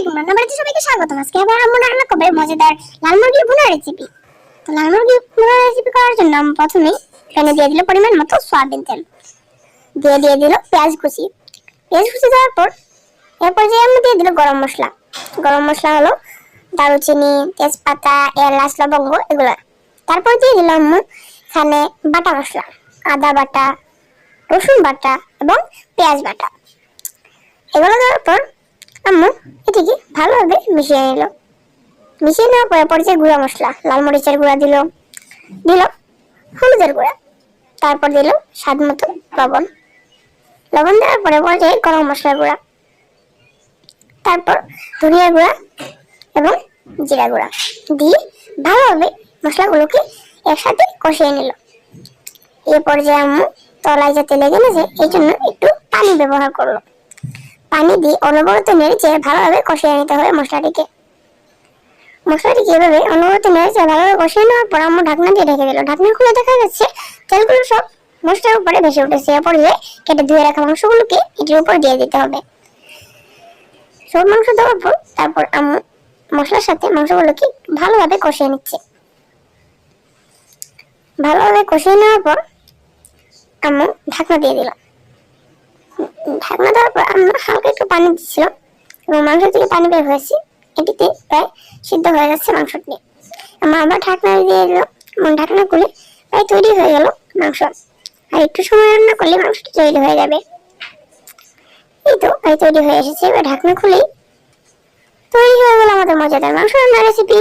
আলাইকুম, রান্নাবাড়িতে সবাইকে স্বাগতম। আজকে আবার আম্মু রান্না করবে মজাদার লাল মুরগির ভুনা রেসিপি। তো লাল মুরগির ভুনা রেসিপি করার জন্য আমি প্রথমেই প্যানে দিয়ে দিল পরিমাণ মতো সয়াবিন তেল, দিয়ে দিল পেঁয়াজ কুচি। দেওয়ার পর এরপর যে আমি দিয়ে দিল গরম মশলা। গরম মশলা হলো দারুচিনি, তেজপাতা, এলাচ, লবঙ্গ এগুলো। তারপর দিয়ে দিলাম আম্মু এখানে বাটা মশলা, আদা বাটা, রসুন বাটা এবং পেঁয়াজ বাটা। এগুলো দেওয়ার পর আম্মু এটিকে ভালোভাবে মিশিয়ে নিল। মিশিয়ে নেওয়ার পরে পর্যায়ে গুঁড়া মশলা, লাল মরিচের গুঁড়া দিল হলুদের গুঁড়া, তারপর দিল স্বাদ মতো লবণ। লবণ দেওয়ার পরে পর্যায়ে গরম মশলার গুঁড়া, তারপর ধনিয়া গুঁড়া এবং জিরা গুঁড়া দিয়ে ভালোভাবে মশলাগুলোকে একসাথে কষিয়ে নিল। এই পর্যায়ে আম্মু তলায় যাতে লেগে না যায় এই জন্য একটু পানি ব্যবহার করলো। পানি দিয়ে অনবরত নেড়ে ভালোভাবে কষিয়ে নিতে হবে মশলাটিকে এভাবে অনবরত নেড়ে ভালোভাবে কষিয়ে নেওয়ার পর আম্মু ঢাকনা দিয়ে ঢেকে দিল। ঢাকনা খুলে দেখা যাচ্ছে তেলগুলো সব মশলার উপরে ভেসে উঠেছে। এরপর কেটে ধুয়ে রাখা মাংসগুলোকে এটির উপর দিয়ে দিতে হবে। সব মাংস দেওয়ার পর তারপর আম্মু মশলার সাথে মাংসগুলোকে ভালোভাবে কষিয়ে নিচ্ছে। ভালোভাবে কষিয়ে নেওয়ার পর আম্মু ঢাকনা দিয়ে দিল। ঢাকনা দেওয়ার পর আম্মু হালকা একটু পানি দিচ্ছিল এবং মাংস থেকে পানি বের হয়েছে। এটিতে প্রায় সিদ্ধ হয়ে যাচ্ছে মাংসটি। আম্মু আবার ঢাকনা দিয়ে দিল এবং ঢাকনা খুলে প্রায় তৈরি হয়ে গেল মাংস। আর একটু সময় রান্না করলে মাংসটি তৈরি হয়ে যাবে। এই তো প্রায় তৈরি হয়ে এসেছে। এবার ঢাকনা খুলেই তৈরি হয়ে গেল আমাদের মজাদার মাংস রান্নার রেসিপি।